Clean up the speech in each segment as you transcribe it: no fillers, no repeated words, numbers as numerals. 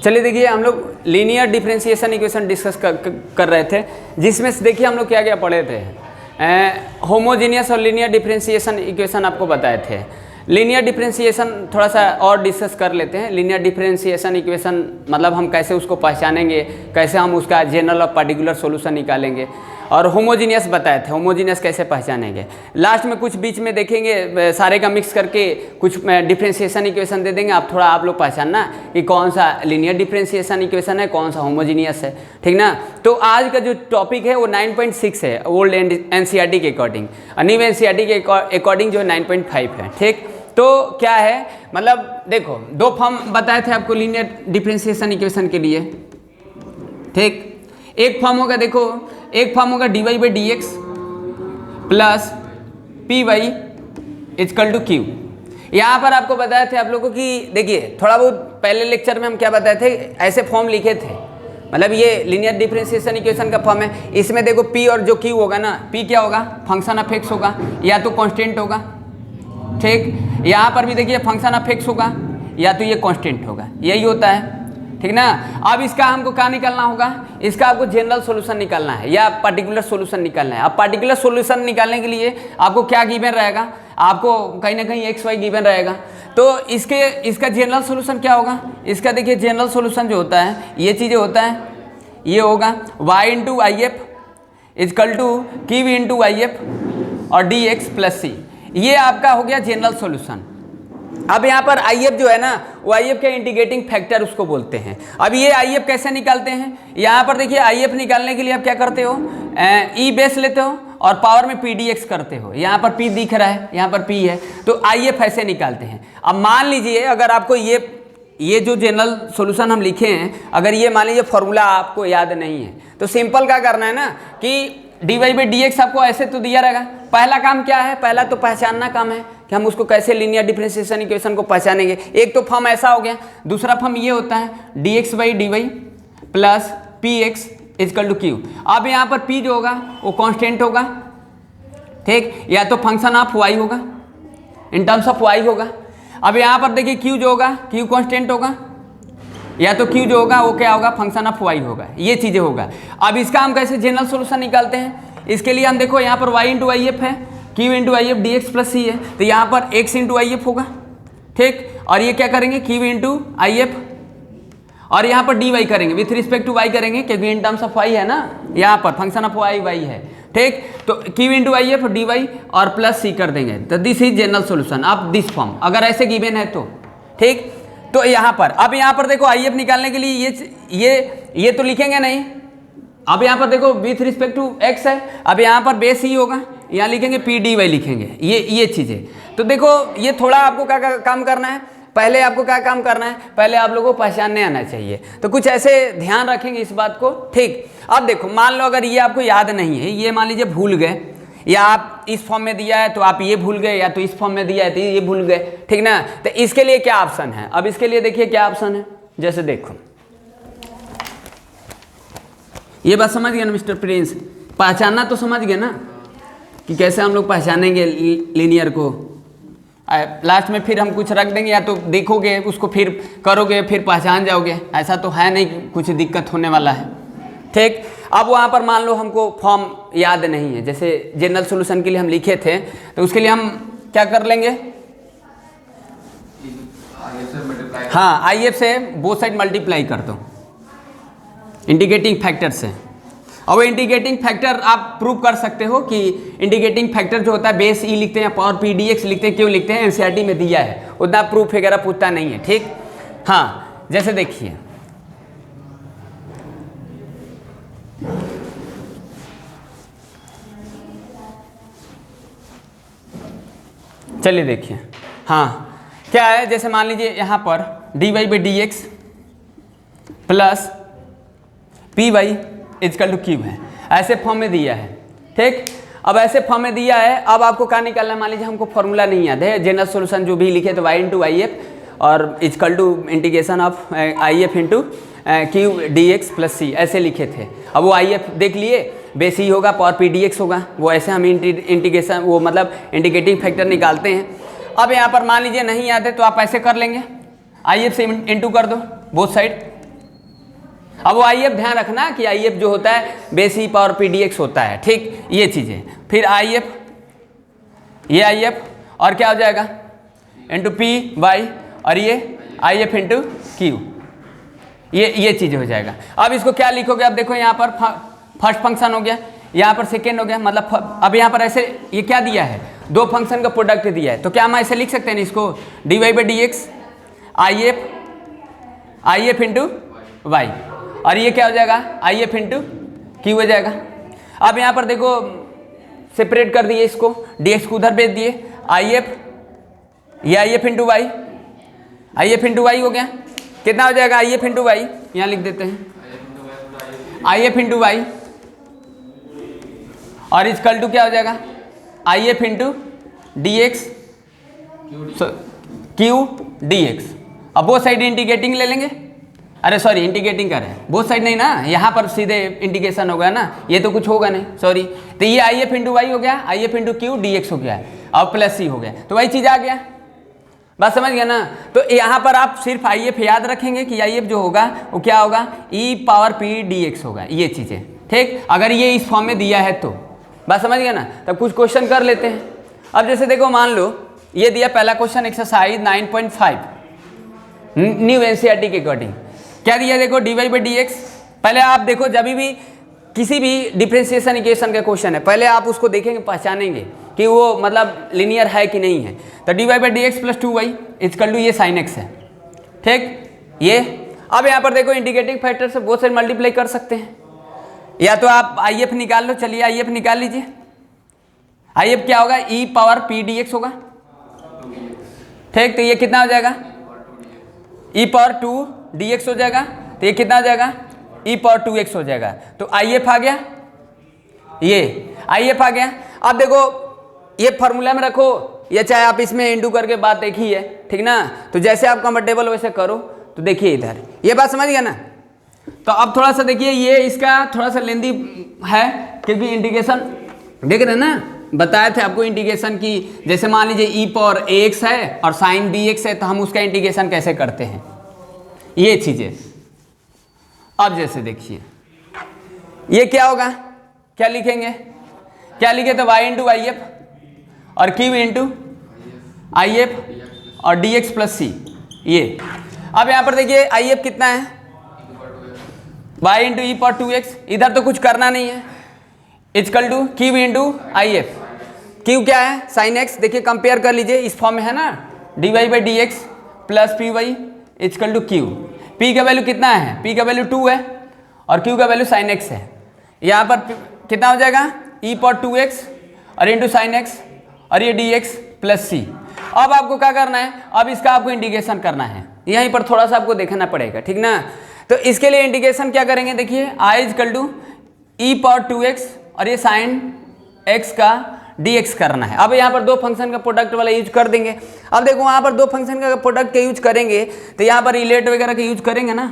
चलिए देखिए, हम लोग लीनियर डिफरेंशिएशन इक्वेशन डिस्कस कर रहे थे, जिसमें से देखिए हम लोग क्या क्या पढ़े थे। होमोजीनियस और लीनियर डिफरेंशिएशन इक्वेशन आपको बताए थे। लीनियर डिफरेंशिएशन थोड़ा सा और डिस्कस कर लेते हैं। लीनियर डिफरेंशिएशन इक्वेशन मतलब हम कैसे उसको पहचानेंगे, कैसे हम उसका जनरल और पर्टिकुलर सॉल्यूशन निकालेंगे, और होमोजीनियस बताए थे, होमोजीनियस कैसे पहचानेंगे। लास्ट में कुछ बीच में देखेंगे, सारे का मिक्स करके कुछ डिफरेंशिएशन इक्वेशन दे देंगे, आप लोग पहचानना कि कौन सा लीनियर डिफरेंशिएशन इक्वेशन है, कौन सा होमोजीनियस है, ठीक ना। तो आज का जो टॉपिक है वो 9.6 है ओल्ड एनसीईआरटी के अकॉर्डिंग, न्यू एनसीईआरटी के अकॉर्डिंग जो 9.5 है, ठीक। तो क्या है, मतलब देखो, दो फॉर्म बताए थे आपको लीनियर डिफरेंशिएशन इक्वेशन के लिए, ठीक। एक फॉर्म होगा, देखो, एक फॉर्म होगा dy by D x plus p y equal to q. यहाँ पर आपको बताए थे आप लोगों को कि देखिए, थोड़ा बहुत पहले लेक्चर में हम क्या बताए थे, ऐसे फॉर्म लिखे थे, मतलब ये लीनियर डिफरेंशिएशन इक्वेशन का फॉर्म है। इसमें देखो p और जो q होगा ना, p क्या होगा, फंक्शन ऑफ x होगा या तो कांस्टेंट होगा, ठीक। यहाँ पर भी देखिए फंक्शन ऑफ x होगा या तो ये कांस्टेंट होगा, यही होता है, ठीक ना। अब इसका हमको क्या निकालना होगा, इसका आपको जनरल सॉल्यूशन निकालना है या पर्टिकुलर सॉल्यूशन निकालना है। अब पर्टिकुलर सॉल्यूशन निकालने के लिए आपको क्या गिवन रहेगा, आपको कहीं ना कहीं एक्स वाई गिवन रहेगा। तो इसका जनरल सॉल्यूशन क्या होगा, इसका देखिए जनरल सॉल्यूशन जो होता है, ये चीज़ें होता है, ये होगा y into I F equal to q into I F और डी एक्स प्लस सी, ये आपका हो गया जनरल सॉल्यूशन। अब यहाँ पर आई एफ जो है ना, वो आई एफ का इंटीग्रेटिंग फैक्टर उसको बोलते हैं। अब ये आई एफ कैसे निकालते हैं, यहाँ पर देखिए आई एफ निकालने के लिए आप क्या करते हो, ई बेस लेते हो और पावर में पी डी एक्स करते हो। यहाँ पर पी दिख रहा है, यहाँ पर पी है, तो आई एफ ऐसे निकालते हैं। अब मान लीजिए अगर आपको ये जो जनरल सॉल्यूशन हम लिखे हैं, अगर ये मान लीजिए फॉर्मूला आपको याद नहीं है, तो सिंपल क्या करना है ना कि d Y by D x आपको ऐसे तो दिया रहेगा। पहला काम क्या है, पहला तो पहचानना काम है कि हम उसको कैसे लीनियर डिफरेंशिएशन इक्वेशन को पहचानेंगे। एक तो फॉर्म ऐसा हो गया, दूसरा फॉर्म ये होता है d x by d y plus p x equal to q. अब यहाँ पर p जो होगा वो कांस्टेंट होगा, ठीक, या तो फंक्शन ऑफ y होगा, इन टर्म्स ऑफ y होगा। अब यहाँ पर देखिए q जो होगा, q कांस्टेंट होगा, या तो q जो होगा वो क्या होगा, फंक्शन ऑफ y होगा, ये चीज़ें होगा। अब इसका हम कैसे जनरल सॉल्यूशन निकालते हैं, इसके लिए हम देखो यहाँ पर y इंटू आई एफ है, q into I F D x plus C है, तो यहाँ पर x इंटू आई एफ होगा, ठीक, और ये क्या करेंगे q इंटू आई एफ, और यहाँ पर dy करेंगे, विथ रिस्पेक्ट टू y करेंगे क्योंकि इन टर्म्स ऑफ y है ना, यहाँ पर फंक्शन ऑफ y है, ठीक। तो q into I F d y और प्लस सी कर देंगे, तो this is general solution of this form, अगर ऐसे गिवन है तो, ठीक। तो यहाँ पर अब यहाँ पर देखो आई एफ निकालने के लिए ये तो लिखेंगे नहीं। अब यहाँ पर देखो विथ रिस्पेक्ट टू x है, अब यहाँ पर बेस ही होगा, यहाँ लिखेंगे पी डी वाई लिखेंगे, ये चीज़ें। तो देखो ये थोड़ा आपको क्या काम करना है, पहले आपको क्या काम करना है, पहले आप लोगों को पहचानने आना चाहिए। तो कुछ ऐसे ध्यान रखेंगे इस बात को, ठीक। अब देखो मान लो अगर ये आपको याद नहीं है, ये मान लीजिए भूल गए, या आप इस फॉर्म में दिया है तो आप ये भूल गए, या तो इस फॉर्म में दिया है तो ये भूल गए, ठीक ना। तो इसके लिए क्या ऑप्शन है, अब इसके लिए देखिए क्या ऑप्शन है, जैसे देखो ये बात समझ गए ना मिस्टर प्रिंस, पहचानना तो समझ गए ना कि कैसे हम लोग पहचानेंगे लीनियर को। लास्ट में फिर हम कुछ रख देंगे, या तो देखोगे उसको फिर करोगे फिर पहचान जाओगे, ऐसा तो है नहीं कुछ दिक्कत होने वाला है, ठीक। अब वहाँ पर मान लो हमको फॉर्म याद नहीं है, जैसे जनरल सॉल्यूशन के लिए हम लिखे थे, तो उसके लिए हम क्या कर लेंगे, हाँ आई एफ से बोथ साइड मल्टीप्लाई कर दो इंटीग्रेटिंग फैक्टर से। और वो इंटीग्रेटिंग फैक्टर आप प्रूव कर सकते हो कि इंटीग्रेटिंग फैक्टर जो होता है बेस ई लिखते हैं, पावर पी डी एक्स लिखते हैं, क्यों लिखते हैं, एनसीईआरटी में दिया है, उतना प्रूफ वगैरह पूछता नहीं है, ठीक। हाँ जैसे देखिए चलिए देखिए, हाँ क्या है, जैसे मान लीजिए यहाँ पर d Y by D x plus p y equal to cube है, ऐसे फॉर्म में दिया है, ठीक। अब ऐसे फॉर्म में दिया है, अब आपको क्या निकालना है, मान लीजिए हमको फॉर्मूला नहीं याद है, जनरल सॉल्यूशन जो भी लिखे तो y इंटू आई एफ और is equal to integration of I F into Q D x plus C, ऐसे लिखे थे। अब वो आई एफ देख लिए, बेस ई होगा, पावर पी डी एक्स होगा, वो ऐसे हम इंटीग्रेशन वो मतलब इंटीग्रेटिंग फैक्टर निकालते हैं। अब यहाँ पर मान लीजिए नहीं याद है तो आप ऐसे कर लेंगे, आई एफ से इंटू कर दो बोथ साइड, अब वो आई एफ ध्यान रखना कि आई एफ जो होता है बेस ई पावर पी डी एक्स होता है, ठीक, ये चीज़ें। फिर आई एफ, ये आई एफ और क्या हो जाएगा इंटू पी वाई, और ये आई एफ इंटू क्यू, ये चीज़ हो जाएगा। अब इसको क्या लिखोगे, अब देखो यहाँ पर फर्स्ट फंक्शन हो गया, यहाँ पर सेकेंड हो गया, मतलब अब यहाँ पर ऐसे ये क्या दिया है, दो फंक्शन का प्रोडक्ट दिया है, तो क्या हम ऐसे लिख सकते हैं इसको d Y by D x I F into y, और ये क्या हो जाएगा आई एफ इंटू क्यू हो जाएगा। अब यहाँ पर देखो सेपरेट कर दिए इसको, डी एक्स को उधर भेज दिए, आई एफ, ये I F into y, I F into y हो गया, कितना हो जाएगा आई एफ इंटू वाई, यहाँ लिख देते हैं आई एफ इंटू वाई, और इजकल टू क्या हो जाएगा I F into D x Q D x. अब वो साइड इंटीग्रेटिंग ले लेंगे, अरे सॉरी इंटीग्रेटिंग कर रहे हैं, वो साइड नहीं ना, यहाँ पर सीधे इंटीग्रेशन होगा ना, ये तो कुछ होगा नहीं, सॉरी, तो ये आई एफ इंटू वाई हो गया, आई F into Q D x हो गया, अब प्लस सी हो गया, तो वही चीज़ आ गया, बात समझ गया ना। तो यहाँ पर आप सिर्फ आई एफ याद रखेंगे कि आई एफ जो होगा वो क्या होगा ई पावर पी डी एक्स होगा, ये चीज़ें, ठीक, अगर ये इस फॉर्म में दिया है तो बात समझ गया ना। तब कुछ क्वेश्चन कर लेते हैं। अब जैसे देखो मान लो ये दिया पहला क्वेश्चन एक्सरसाइज 9.5 न्यू एनसीईआरटी के अकॉर्डिंग, क्या दिया देखो d Y by D x. पहले आप देखो जब भी किसी भी डिफरेंशिएशन इक्वेशन का क्वेश्चन है, पहले आप उसको देखेंगे, पहचानेंगे कि वो मतलब लीनियर है कि नहीं है। तो d Y by D x plus 2y equal to ये साइन एक्स है, ठीक, ये। अब यहाँ पर देखो इंटीग्रेटिंग फैक्टर से बहुत सारे मल्टीप्लाई कर सकते हैं, या तो आप आई एफ निकाल लो, चलिए आई एफ निकाल लीजिए। आई एफ क्या होगा ई पावर पी डी एक्स होगा, ठीक, तो ये कितना हो जाएगा ई पावर 2 डी एक्स हो जाएगा, तो ये कितना हो जाएगा ई पावर 2x हो जाएगा। तो आई एफ आ गया, ये आई एफ आ गया। अब देखो ये फार्मूला में रखो, या चाहे आप इसमें इंटू करके बात देखी है, ठीक ना, तो जैसे आप कंफर्टेबल वैसे करो। तो देखिए इधर ये बात समझ गया ना। तो अब थोड़ा सा देखिए, ये इसका थोड़ा सा लेंदी है क्योंकि इंटीग्रेशन देख रहे हैं ना, बताए थे आपको इंटीग्रेशन की, जैसे मान लीजिए ई पावर ए एक्स है और साइन बी एक्स है, तो हम उसका इंटीग्रेशन कैसे करते हैं, ये चीज़ें। अब जैसे देखिए ये क्या होगा, क्या लिखेंगे, क्या लिखे तो y इंटू आई एफ और q इंटू आई एफ और डी एक्स प्लस सी, ये। अब यहाँ पर देखिए आई एफ कितना है y इंटू ई पावर 2x, इधर तो कुछ करना नहीं है, equal to q into I F. q क्या है साइन एक्स, देखिए कंपेयर कर लीजिए, इस फॉर्म में है ना, d Y by D x plus p y equal to q. p का वैल्यू कितना है, p का वैल्यू 2 है और q का वैल्यू साइन x है। यहाँ पर कितना हो जाएगा e पावर 2x और इंटू साइन x और ये dx प्लस सी। अब आपको क्या करना है, अब इसका आपको इंटीग्रेशन करना है, यहीं पर थोड़ा सा आपको देखना पड़ेगा, ठीक ना। तो इसके लिए इंटीग्रेशन क्या करेंगे, देखिए i equal to E power 2x और ये साइन x का dx करना है। अब यहाँ पर दो फंक्शन का प्रोडक्ट वाला यूज कर देंगे। अब देखो वहाँ पर दो फंक्शन का प्रोडक्ट का यूज करेंगे तो यहाँ पर इलेट वगैरह का यूज करेंगे ना,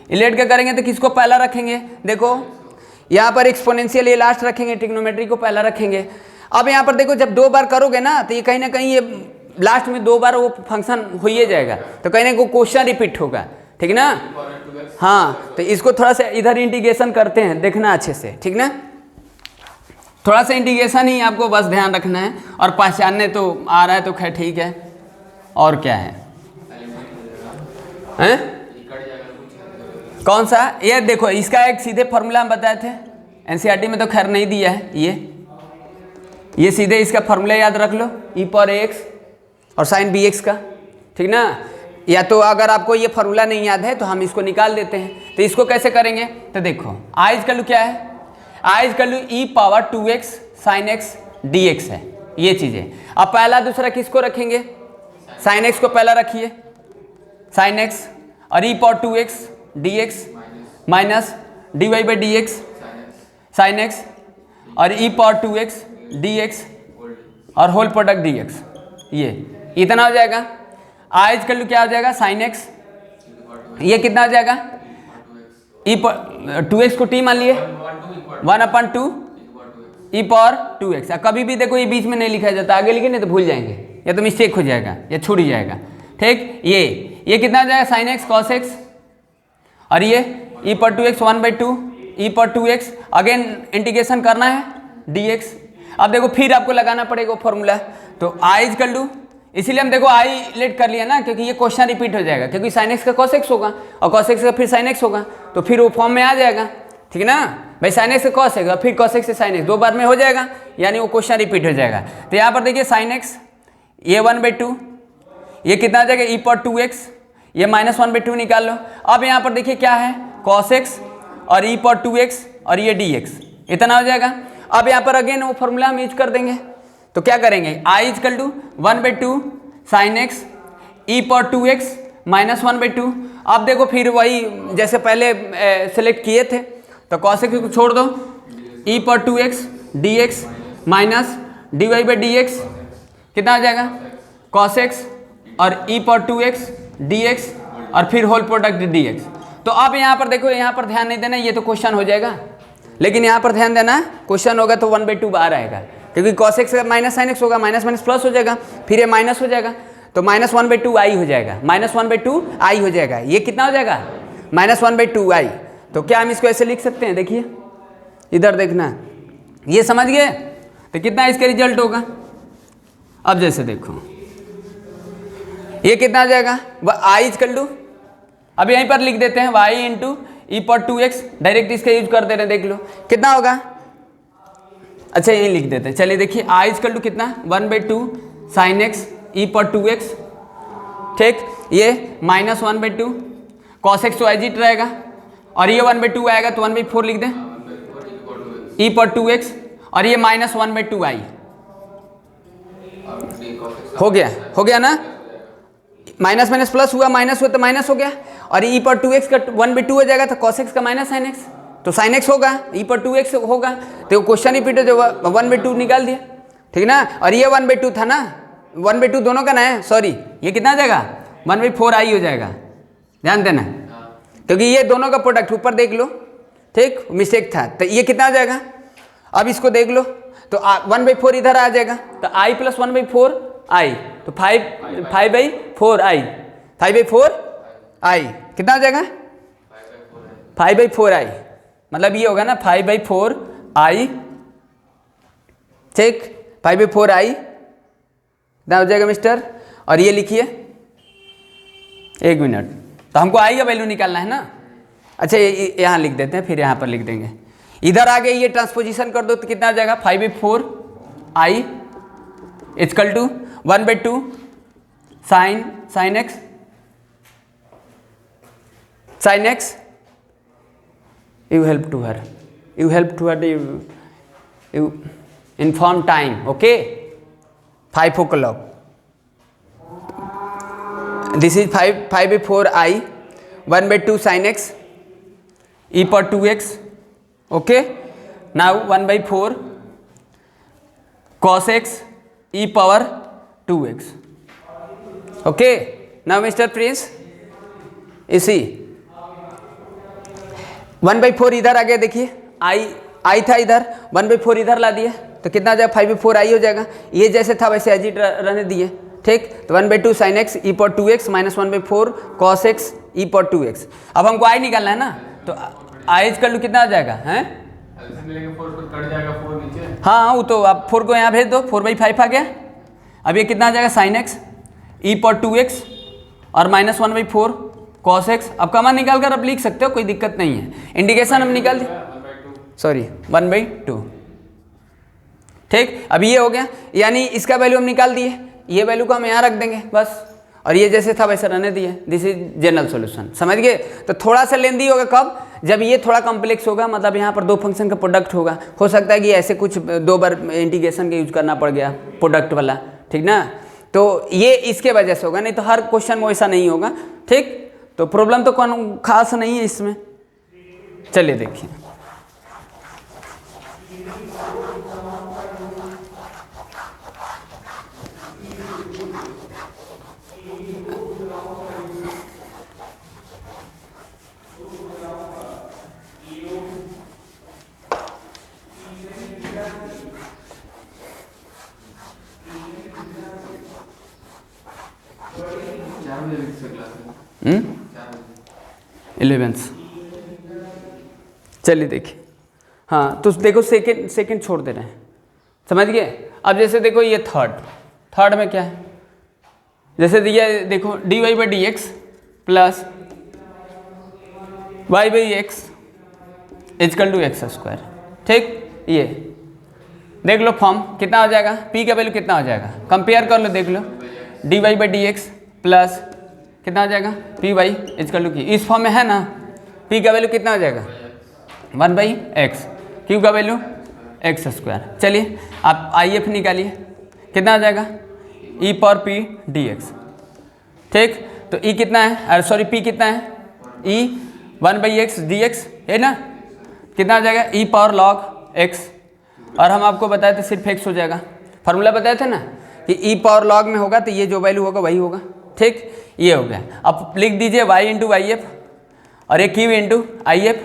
इलेट का करेंगे तो किसको पहला रखेंगे, देखो यहाँ पर एक्सपोनेंशियल ये लास्ट रखेंगे, ट्रिग्नोमेट्री को पहला रखेंगे। अब यहाँ पर देखो जब दो बार करोगे ना तो ये कहीं ना कहीं ये लास्ट में दो बार वो फंक्शन हो ही जाएगा, तो कहीं ना कहीं क्वेश्चन रिपीट होगा, ठीक ना। हाँ, तो इसको थोड़ा सा इधर इंटीग्रेशन करते हैं, देखना अच्छे से, ठीक ना। थोड़ा सा इंटीग्रेशन ही आपको बस ध्यान रखना है, और पहचानने तो आ रहा है तो खैर ठीक है, और क्या है, हैं? कौन सा, ये देखो इसका एक सीधे फॉर्मूला हम बताए थे, एनसीईआरटी में तो खैर नहीं दिया है, ये सीधे इसका फॉर्मूला याद रख लो, ई पावर एक्स और साइन बी एक्स का, ठीक ना। या तो अगर आपको ये फॉर्मूला नहीं याद है तो हम इसको निकाल देते हैं। तो इसको कैसे करेंगे, तो देखो आई इजकल टू क्या है, I is equal to E power 2x sine X D X है, ये चीज़ें। अब पहला दूसरा किसको रखेंगे, साइन एक्स को पहला रखिए, साइन एक्स और E power 2x D X minus D Y by D X sine x और E power 2x D x और होल प्रोडक्ट डी एक्स, ये इतना हो जाएगा। आई इजकल टू क्या हो जाएगा साइन एक्स, ये कितना हो जाएगा ई पर 2x को टी मान लिए 1/2 ई पावर 2x। कभी भी देखो ये बीच में नहीं लिखा जाता, आगे लिखे नहीं तो भूल जाएंगे, या तो मिस्टेक हो जाएगा या छूट जाएगा, ठीक। ये कितना हो जाएगा साइन एक्स कॉस एक्स और ये ई पर टू एक्स 1/2 ई पर टू एक्स, अगेन इंटीग्रेशन करना है dx। अब देखो फिर आपको लगाना पड़ेगा वो फॉर्मूला, तो आई इज टू, इसीलिए हम देखो आई लेट कर लिया ना, क्योंकि ये क्वेश्चन रिपीट हो जाएगा, क्योंकि साइन एक्स का कॉस एक्स होगा और कॉस एक्स का फिर साइन एक्स होगा, तो फिर वो फॉर्म में आ जाएगा, ठीक है ना भाई। साइन एक्स से कॉस एक्स, फिर कॉस एक्स से साइन एक्स, 2 बार में हो जाएगा, यानी वो क्वेश्चन रिपीट हो जाएगा। तो यहाँ पर देखिए साइन एक्स ये 1/2, ये कितना आ जाएगा ई पर 2x, ये -1/2 निकाल लो। अब यहाँ पर देखिए क्या है cos x और e पर 2x और ये dx, इतना हो जाएगा। अब यहाँ पर अगेन वो फॉर्मूला हम यूज कर देंगे, तो क्या करेंगे i equal to 1/2 sin x e पर 2x -1/2। अब देखो फिर वही जैसे पहले सेलेक्ट किए थे, तो cos x को छोड़ दो, e पर 2x dx माइनस dy/dx कितना हो जाएगा cos x और e पर 2x dx और फिर होल प्रोडक्ट dx। तो अब यहाँ पर देखो, यहाँ पर ध्यान नहीं देना, ये तो क्वेश्चन हो जाएगा, लेकिन यहाँ पर ध्यान देना, क्वेश्चन होगा तो 1/2 बाहर आएगा, क्योंकि cos x minus sin x होगा, माइनस माइनस प्लस हो जाएगा, फिर ये माइनस हो जाएगा, तो -1/2 i हो जाएगा, -1/2 i हो जाएगा। ये कितना हो जाएगा -1/2 i। तो क्या हम इसको ऐसे लिख सकते हैं, देखिए इधर देखना, ये समझ गए, तो कितना इसका रिजल्ट होगा। अब जैसे देखो ये कितना आ जाएगा i इक्वल टू, अब यहीं पर लिख देते हैं y इंटू ई पर 2x, डायरेक्ट इसका यूज कर दे रहे हैं, देख लो कितना होगा। अच्छा यहीं लिख देते हैं, चलिए देखिए i इक्वल टू कितना 1/2 sin x ई पर 2x, ठीक, ये -1/2 cos x तो एजिट रहेगा, और ये 1/2 आएगा तो 1/4 लिख दें ई पर 2x, और ये -1/2 i हो गया ना, माइनस माइनस प्लस हुआ, माइनस हुआ तो माइनस हो गया, और ई पर 2x का 1/2 हो जाएगा, तो cos x का माइनस sin x, तो sin x होगा, ई पर 2x होगा, तो क्वेश्चन रिपीट हो जाएगा, 1/2 निकाल दिया, ठीक ना। और ये 1/2 था ना, 1/2 दोनों का ना है, सॉरी, ये कितना आ जाएगा 1/4 i हो जाएगा, ध्यान देना, क्योंकि ये दोनों का प्रोडक्ट ऊपर देख लो, ठीक, मिस्टेक था, तो ये कितना आ जाएगा। अब इसको देख लो, तो 1/4 इधर आ जाएगा, तो i + 1/4 i, तो 5/4 i, 5/4 i कितना हो जाएगा 5/4 i, मतलब ये होगा ना 5/4 i, ठीक, 5/4 i कितना हो जाएगा मिस्टर। और ये लिखिए 1 मिनट, तो हमको i का वैल्यू निकालना है ना। अच्छा यहाँ लिख देते हैं, फिर यहाँ पर लिख देंगे, इधर आगे ये ट्रांसपोजिशन कर दो तो कितना हो जाएगा 5/4 i equal to 1/2 sin x you help to her, you inform time, okay, 5 o'clock, this is 5/4 i 1/2 sin x e per 2x, okay, now 1/4 cos x e power 2x, okay। now Mr. Prince, इसी 1/4 इधर आ गया, देखिए आई था इधर, 1/4 इधर ला दिए, तो कितना आ जाएगा 5/4 i हो जाएगा, ये जैसे था वैसे एजिट रहने दिए, ठीक, तो 1/2 sin x e पर 2x minus 1/4 cos x e पर 2x। अब हमको i निकालना है ना, तो i इक्वल टू कितना आ जाएगा, हैं हाँ, वो तो आप 4 को यहाँ भेज दो, 4/5 आ गया। अब ये कितना आ जाएगा sin x e पर 2x और माइनस 1/4 cos x, अब कमान निकाल कर आप लिख सकते हो, कोई दिक्कत नहीं है, इंडिकेशन हम निकाल दें, सॉरी 1/2, ठीक। अब ये हो गया, यानी इसका वैल्यू हम निकाल दिए, ये वैल्यू को हम यहाँ रख देंगे बस, और ये जैसे था वैसे रहने दिए, दिस इज जनरल सॉल्यूशन, समझ गए। तो थोड़ा सा लेंदी होगा कब, जब ये थोड़ा कॉम्प्लेक्स होगा, मतलब यहाँ पर 2 फंक्शन का प्रोडक्ट होगा, हो सकता है कि ऐसे कुछ 2 बार इंटीग्रेशन का यूज करना पड़ गया प्रोडक्ट वाला, ठीक ना, तो ये इसके वजह से होगा, नहीं तो हर क्वेश्चन में वैसा नहीं होगा, ठीक। तो प्रॉब्लम तो कौन खास नहीं है इसमें। चलिए देखिए, 11th। चलिए देखिए, हाँ तो देखो सेकेंड छोड़ दे रहे हैं, समझ गए। अब जैसे देखो ये थर्ड में क्या है, जैसे दिया देखो dy by D x plus y by x equal to x square. ठीक, ये देख लो फॉर्म कितना हो जाएगा, p का वैल्यू कितना हो जाएगा, कंपेयर कर लो, देख लो dy by D x plus कितना हो जाएगा पी वाई इजकल टू की, इस फॉर्म में है ना, p का वैल्यू कितना हो जाएगा 1 बाई एक्स, q का वैल्यू एक्स स्क्वायर। चलिए आप IF निकालिए, कितना हो जाएगा e पावर p dx। ठीक, तो e कितना है, अरे सॉरी p कितना है, e 1 by x D X है ना, कितना हो जाएगा e पावर लॉग x, और हम आपको बताए थे सिर्फ x हो जाएगा, फार्मूला बताए थे ना कि e पावर लॉग में होगा तो ये जो वैल्यू होगा वही होगा। ठीक, ये हो गया। अब लिख दीजिए y इंटू वाई एफ, और ये q इंटू आई एफ,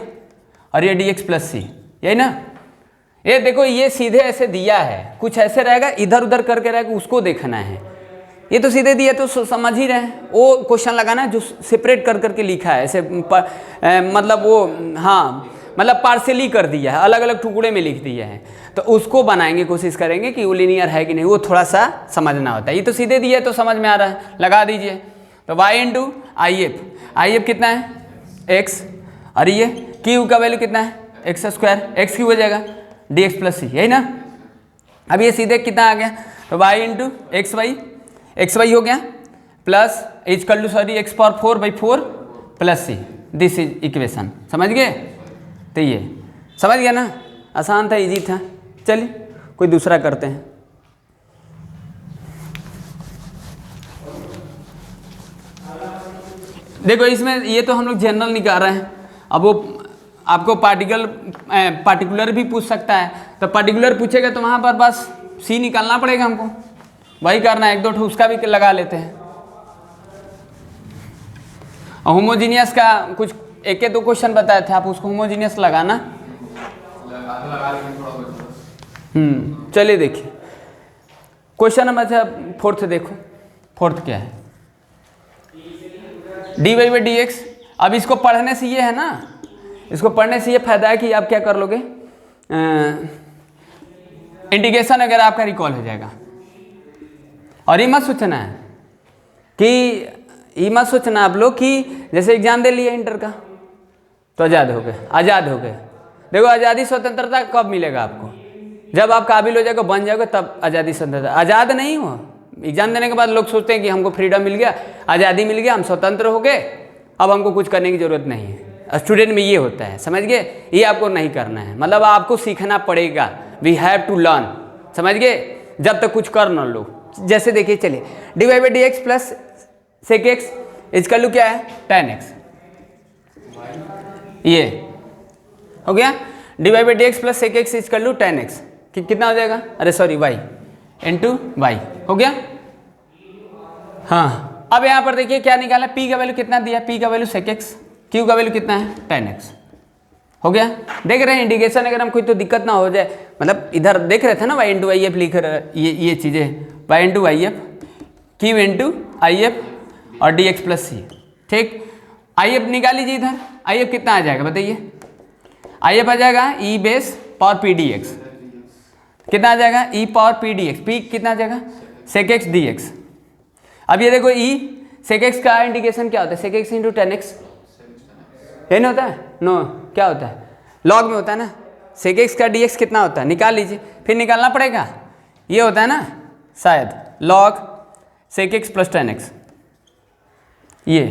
और ये डी एक्स प्लस सी, यही ना। ये देखो ये सीधे ऐसे दिया है, कुछ ऐसे रहेगा, इधर उधर करके रहेगा, उसको देखना है। ये तो सीधे दिया तो समझ ही रहे हैं, वो क्वेश्चन लगाना है जो सेपरेट कर करके लिखा है ऐसे मतलब वो, हाँ मतलब पार्सली कर दिया है, अलग अलग टुकड़े में लिख दिया है, तो उसको बनाएंगे, कोशिश करेंगे कि वो लीनियर है कि नहीं, वो थोड़ा सा समझना होता है। ये तो सीधे दिया है तो समझ में आ रहा है, लगा दीजिए। तो y इंटू आई एफ कितना है x, और ये q का वैल्यू कितना है एक्स स्क्वायर, एक्स क्यू हो जाएगा डी एक्स प्लस सी, यही ना। अब ये सीधे कितना आ गया, तो y इंटू एक्स वाई हो गया plus equal to sorry x power 4 by 4 plus c, this is equation. समझ गए, तो ये समझ गया ना, आसान था, इजी था। चलिए कोई दूसरा करते हैं। देखो इसमें ये तो हम लोग जनरल निकाल रहे हैं, अब वो आपको पार्टिकुलर भी पूछ सकता है, तो पार्टिकुलर पूछेगा तो वहाँ पर बस सी निकालना पड़ेगा हमको, वही करना है, एक दो उसका भी लगा लेते हैं। होमोजीनियस का कुछ एक दो क्वेश्चन बताए थे, आप उसको होमोजीनियस लगाना। चलिए देखिए क्वेश्चन नंबर 4 देखो, 4 क्या है, d Y by D x. अब इसको पढ़ने से ये है ना, इसको पढ़ने से ये फायदा है कि आप क्या कर लोगे, इंटीग्रेशन अगर आपका रिकॉल हो जाएगा। और ये मत सोचना है कि ये मत सोचना आप लोग कि जैसे एग्जाम दे लिए इंटर का तो आज़ाद हो गए। देखो आज़ादी स्वतंत्रता कब मिलेगा आपको, जब आप काबिल हो जाएगा, बन जाओगे, तब आज़ादी स्वतंत्रता। आज़ाद नहीं हो, एग्जाम देने के बाद लोग सोचते हैं कि हमको फ्रीडम मिल गया, आज़ादी मिल गया, हम स्वतंत्र हो गए, अब हमको कुछ करने की ज़रूरत नहीं है। स्टूडेंट में ये होता है, समझ गए, ये आपको नहीं करना है, मतलब आपको सीखना पड़ेगा, वी हैव टू लर्न, समझ गए, जब तक कुछ कर न लो। जैसे देखिए, चलिए d Y by D x plus sec x equal to क्या है tan x, ये हो गया d Y by D x plus sec x equal to tan x, कितना हो जाएगा, अरे सॉरी y इंटू वाई, हो गया। हाँ अब यहाँ पर देखिए क्या निकाला, p का वैल्यू कितना दिया, p का वैल्यू सेक एक्स, q का वैल्यू कितना है tan x, हो गया। देख रहे हैं इंटीग्रेशन अगर हम कोई तो दिक्कत ना हो जाए, मतलब इधर देख रहे थे ना y इंटू आई एफ लिख रहे, ये चीज़ें y into I F, q into I F और डी एक्स प्लस सी। ठीक, आई एफ निकाल लीजिए, इधर आई एफ कितना आ जाएगा बताइए, आई एफ आ जाएगा E base power P D X, कितना आ जाएगा E power P D X, P कितना आ जाएगा सेक एक्स डी एक्स। अब ये देखो ई सेक एक्स का इंटीग्रेशन क्या होता है, sec x into tan x, यही होता है, नो क्या होता है, लॉग में होता है ना, सेक एक्स का डी एक्स कितना होता है, निकाल लीजिए, फिर निकालना पड़ेगा, ये होता है ना शायद log sec x plus tan x, ये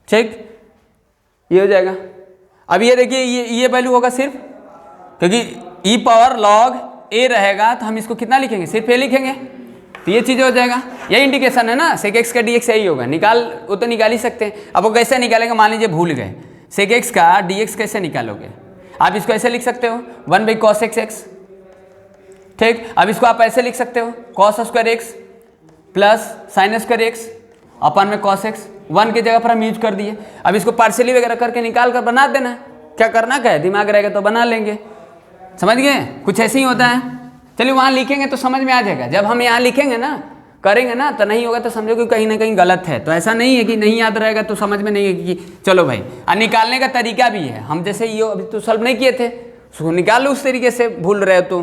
ठीक, ये हो जाएगा। अब ये देखिए ये वैल्यू होगा सिर्फ, क्योंकि ई पावर लॉग ए रहेगा तो हम इसको कितना लिखेंगे, सिर्फ ए लिखेंगे, तो ये चीज़ हो जाएगा। यही इंडिकेशन है ना, सेक एक्स का डी एक्स यही होगा, वो तो निकाल ही सकते हैं। अब वो कैसे निकालेंगे, मान लीजिए भूल गए, सेक एक्स का डी एक्स कैसे निकालोगे, आप इसको ऐसे लिख सकते हो 1 बाई कॉस एक्स एक्स, ठीक। अब इसको आप ऐसे लिख सकते हो cos square X plus sine square X अपन में कॉस एक्स, 1 की जगह पर हम यूज कर दिए। अब इसको पार्सली वगैरह करके निकाल कर बना देना, क्या करना क्या है, दिमाग रहेगा तो बना लेंगे, समझ गए, कुछ ऐसे ही होता है। चलिए वहाँ लिखेंगे तो समझ में आ जाएगा, जब हम यहाँ लिखेंगे ना करेंगे ना तो नहीं होगा तो समझो कि कहीं ना कहीं गलत है। तो ऐसा नहीं है कि नहीं याद रहेगा तो समझ में नहीं है कि चलो भाई। और निकालने का तरीका भी है, हम जैसे ये अभी तो सॉल्व नहीं किए थे, उसको निकाल लो उस तरीके से, भूल रहे हो तो।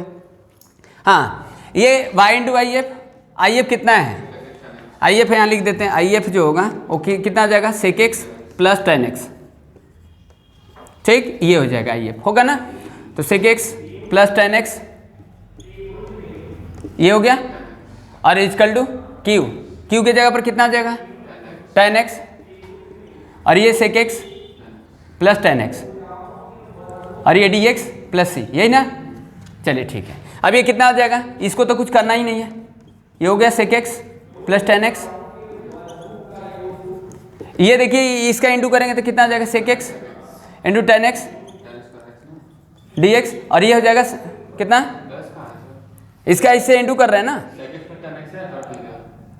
हाँ, ये y into I F, I F कितना है, आई एफ यहाँ लिख देते हैं, आई एफ जो होगा वो कितना आ जाएगा, sec x plus tan x, ठीक, ये हो जाएगा आई एफ, होगा ना। तो sec x plus tan x ये हो गया, और इजकल टू क्यू, क्यू की जगह पर कितना आ जाएगा, टेन एक्स, और ये sec x plus tan x, और ये डी एक्स प्लस सी, यही ना। चलिए ठीक है, अब ये कितना आ जाएगा, इसको तो कुछ करना ही नहीं है, ये हो गया sec x plus tan x. ये देखिए इसका इंटू करेंगे तो कितना आ जाएगा, sec x into tan x D x, और ये हो जाएगा कितना, इसका इससे इंटू कर रहे हैं ना,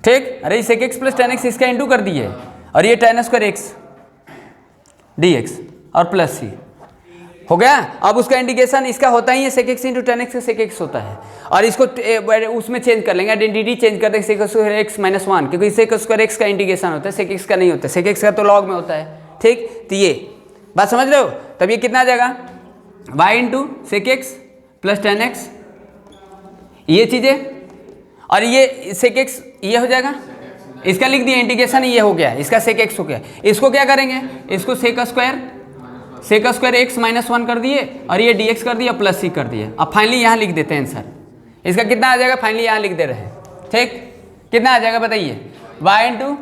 ठीक। अरे sec x plus tan x इसका इंटू कर दिए, और ये tan square x D x और प्लस सी हो गया। अब उसका इंटीग्रेशन इसका होता ही है, sec x into tan x का सेक एक्स होता है, और इसको उसमें चेंज कर लेंगे, आइडेंटिटी चेंज कर देंगे, sec square x minus one, क्योंकि सेक स्क्वायर एक्स का इंटीग्रेशन होता है, सेक एक्स का नहीं होता, सेक एक्स का तो लॉग में होता है, ठीक। तो ये बात समझ रहे हो, तब ये कितना आ जाएगा, y into sec x plus tan x, ये चीज़ें, और ये सेक एक्स ये हो जाएगा, इसका लिख दिया इंटीग्रेशन, ये हो गया, इसका सेक एक्स हो गया। इसको क्या करेंगे, इसको sec square x minus one कर दिए, और ये डी एक्स कर दिया प्लस सी कर दिए। अब फाइनली यहाँ लिख देते हैं आंसर, इसका कितना आ जाएगा, फाइनली यहाँ लिख दे रहे हैं, ठीक। कितना आ जाएगा बताइए, Y into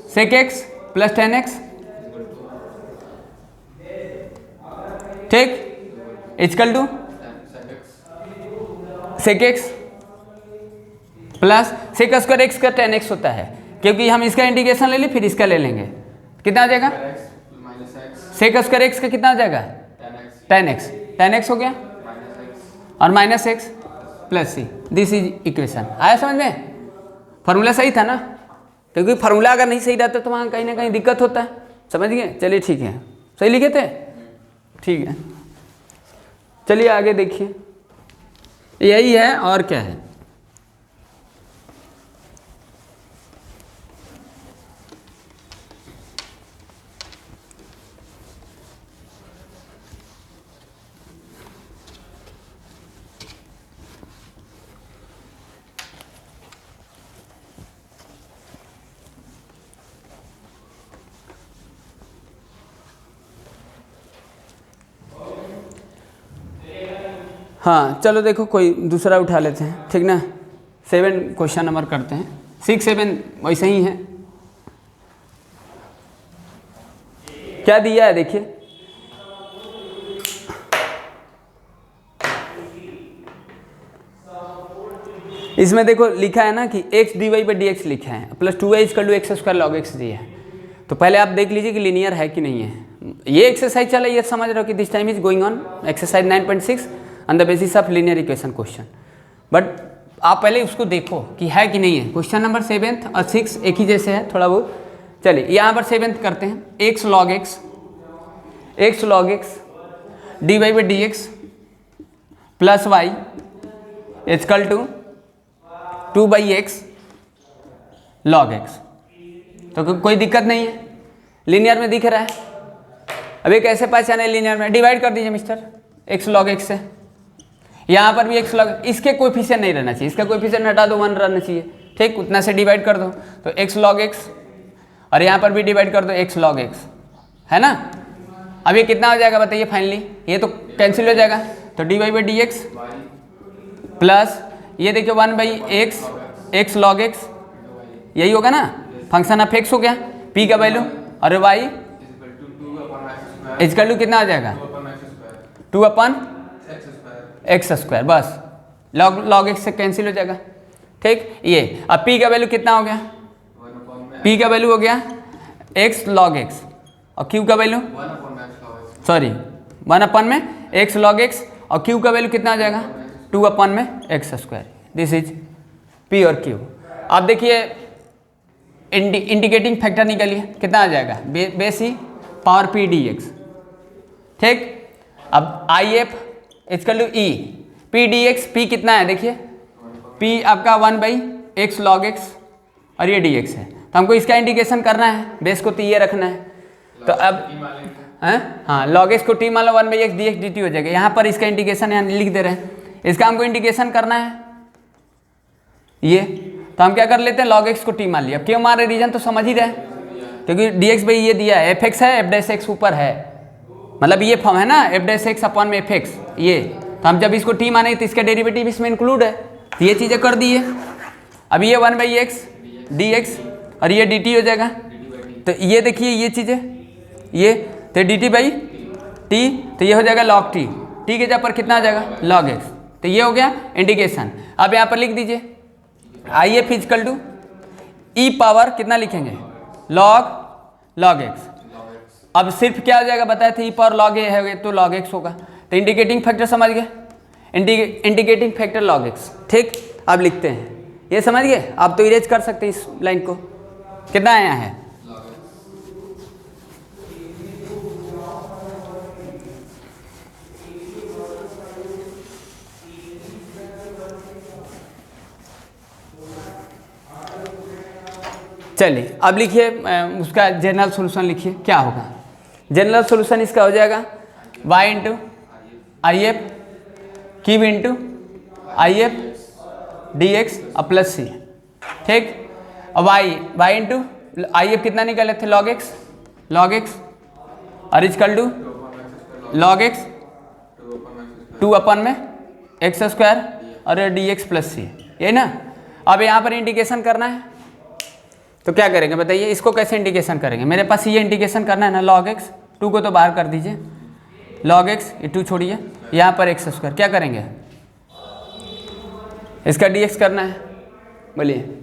sec x plus tan x, ठीक, is equal to sec x plus sec square x का टेन एक्स होता है, क्योंकि हम इसका इंटीग्रेशन ले लें फिर इसका ले लेंगे, कितना आ जाएगा, सेक स्क्वायर एक्स का कितना आ जाएगा, टेन एक्स हो गया, और minus x plus c, this is equation. आया समझ में, फार्मूला सही था ना, क्योंकि फार्मूला अगर नहीं सही रहता तो वहाँ कहीं ना कहीं दिक्कत होता है, समझ गए। चलिए ठीक है, सही लिखे थे, ठीक है। चलिए आगे देखिए, यही है और क्या है। हाँ चलो देखो कोई दूसरा उठा लेते हैं, ठीक ना। 7 क्वेश्चन नंबर करते हैं, 6 7 वैसे ही हैं। क्या दिया है देखिए, इसमें देखो लिखा है ना कि x dy by dx लिखा है, plus 2y equal to x square log x दिया है। तो पहले आप देख लीजिए कि लीनियर है कि नहीं है। ये एक्सरसाइज चला, ये समझ रहे हो कि this time is going on exercise 9.6 on the basis of linear equation question. But आप पहले उसको देखो कि है कि नहीं है। क्वेश्चन नंबर 7 और 6 एक ही जैसे है थोड़ा बहुत। चलिए यहाँ पर 7 करते हैं, x log x dy by dx plus y equal to 2/x log x। तो कोई दिक्कत नहीं है, लीनियर में दिख रहा है। अभी कैसे पहचाने लीनियर में, डिवाइड कर दीजिए मिस्टर x log x से। यहाँ पर भी x log, इसके कोएफिशिएंट नहीं रहना चाहिए, इसका कोएफिशिएंट हटा दो 1 रहना चाहिए, ठीक। उतना से डिवाइड कर दो तो x log x, और यहाँ पर भी डिवाइड कर दो x log x, है ना। अब ये कितना हो जाएगा बताइए फाइनली, ये तो कैंसिल हो जाएगा, तो dy by dx प्लस ये देखिए 1/x log x, यही होगा ना, फंक्शन ऑफ x हो गया, p का वैल्यू, और y इक्वल टू कितना आ जाएगा 2/x², बस log x से कैंसिल हो जाएगा, ठीक। ये अब p का वैल्यू कितना हो गया, p का वैल्यू हो गया x log x, और q का वैल्यू 1 में x log x, और q का वैल्यू कितना आ जाएगा 2 में x²। दिस इज p और q। आप देखिए इंडिकेटिंग फैक्टर निकालिए, कितना आ जाएगा बेस ही पावर p dx, ठीक। अब if equal to e p dx, p कितना है देखिए, p आपका 1/, एक्स लॉग एक्स और ये डी एक्स है, तो हमको इसका इंटीग्रेशन करना है, बेस को तो ये रखना है। तो अब हाँ लॉग एक्स को टी मान लो 1/x D x D T हो जाएगा। यहाँ पर इसका इंटीग्रेशन यहाँ लिख दे रहे हैं, इसका हमको इंटीग्रेशन करना है ये, तो हम क्या कर लेते हैं लॉग एक्स को टी मान लिया। क्यों मान रहे, रीजन तो समझ ही रहे, क्योंकि डी एक्स भाई ये दिया है, एफ एक्स है, एफ डैश एक्स ऊपर है, मतलब ये फॉर्म है ना एफ डैश एक्स अपॉन में एफ एक्स ये, तो हम जब इसको टी माने तो इसका डेरिवेटिव इसमें इंक्लूड है, तो ये चीज़ें कर दी है। अब ये 1/x डी एक्स और ये डी टी हो जाएगा, तो ये देखिए ये चीज़ें ये, तो डी टी बाई टी, तो ये हो जाएगा लॉग टी, टी के जगह पर कितना आ जाएगा लॉग एक्स, तो ये हो गया इंटीग्रेशन। अब यहाँ पर लिख दीजिए I F equal to E power कितना लिखेंगे लॉग एक्स। अब सिर्फ क्या हो जाएगा बताए थे, ई पावर लॉग ए है तो लॉग एक्स होगा, तो इंडिकेटिंग फैक्टर समझ गए, इंडिकेटिंग फैक्टर लॉग एक्स। ठीक, अब लिखते हैं, ये समझ गए, आप तो इरेज कर सकते हैं इस लाइन को। कितना आया है चलिए अब लिखिए उसका जनरल सॉल्यूशन लिखिए, क्या होगा जनरल सॉल्यूशन इसका हो जाएगा y into I F cube into I F D x और प्लस सी। ठीक, और y इंटू आई एफ कितना निकाले थे लॉग एक्स और इजकल टू लॉग एक्स 2 में एक्स स्क्वायर और डी एक्स प्लस सी, यही ना। अब यहाँ पर इंटीग्रेशन करना है, तो क्या करेंगे बताइए, इसको कैसे इंटीग्रेशन करेंगे। मेरे पास ये इंटीग्रेशन करना है ना, लॉग एक्स 2 को तो बाहर कर दीजिए, लॉग एक्स ये 2 छोड़िए, यहाँ पर एक्स स्क्वायर, क्या करेंगे इसका डी एक्स करना है, बोलिए।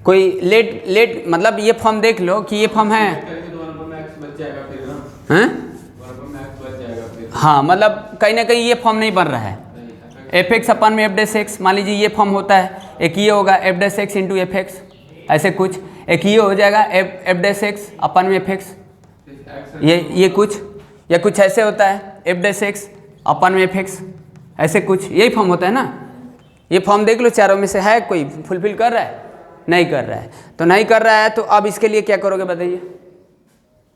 कोई लेट मतलब ये फॉर्म देख लो कि ये फॉर्म है हैं? हाँ मतलब कहीं ना कहीं ये फॉर्म नहीं बन रहा है, एफ एक्स अपन में एफ डैश एक्स, मान लीजिए ये फॉर्म होता है, एक ये होगा F dash x into F x, ऐसे कुछ, एक ये हो जाएगा एफ डैश एक्स अपन में एफ एक्स, ये कुछ, या कुछ ऐसे होता है एफ डैश एक्स अपन में एफ एक्स, ऐसे कुछ, यही फॉर्म होता है ना। ये फॉर्म देख लो, चारों में से है कोई फुलफिल कर रहा है, नहीं कर रहा है, तो नहीं कर रहा है तो अब इसके लिए क्या करोगे बताइए,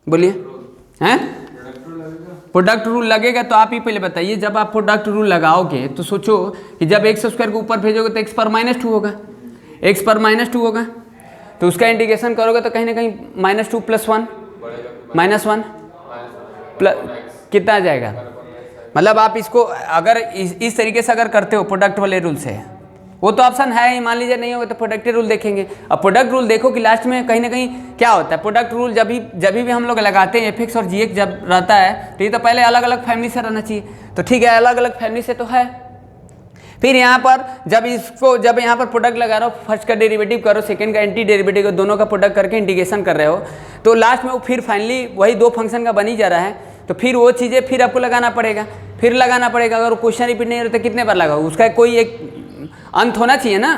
बोलिए हैं। प्रोडक्ट रूल लगेगा तो आप ही पहले बताइए, जब आप प्रोडक्ट रूल लगाओगे तो सोचो कि जब एक्स स्क्वायर को ऊपर भेजोगे तो एक्स पर -2 होगा, एक्स पर -2 होगा, तो उसका इंटीग्रेशन करोगे तो कहीं ना कहीं -2 + 1 -1 प्लस कितना आ जाएगा। मतलब आप इसको अगर इस तरीके से अगर करते हो प्रोडक्ट वाले रूल से, वो तो ऑप्शन है ही, मान लीजिए नहीं होगा तो प्रोडक्ट रूल देखेंगे। अब प्रोडक्ट रूल देखो कि लास्ट में कहीं ना कहीं क्या होता है, प्रोडक्ट रूल जब भी हम लोग लगाते हैं एफ एक्स और जी एक्स जब रहता है तो ये तो पहले अलग अलग फैमिली से रहना चाहिए, तो ठीक है अलग अलग फैमिली से तो है। फिर यहाँ पर जब यहाँ पर प्रोडक्ट लगा रहा हो, फर्स्ट का डेरिवेटिव करो, सेकंड का एंटी डेरिवेटिव करो, दोनों का प्रोडक्ट करके इंटीग्रेशन कर रहे हो, तो लास्ट में वो फिर फाइनली वही 2 फंक्शन का बन ही जा रहा है, तो फिर वो चीज़ें फिर आपको लगाना पड़ेगा, अगर क्वेश्चन रिपीट नहीं होता कितने बार लगाओ, उसका कोई एक अंत होना चाहिए ना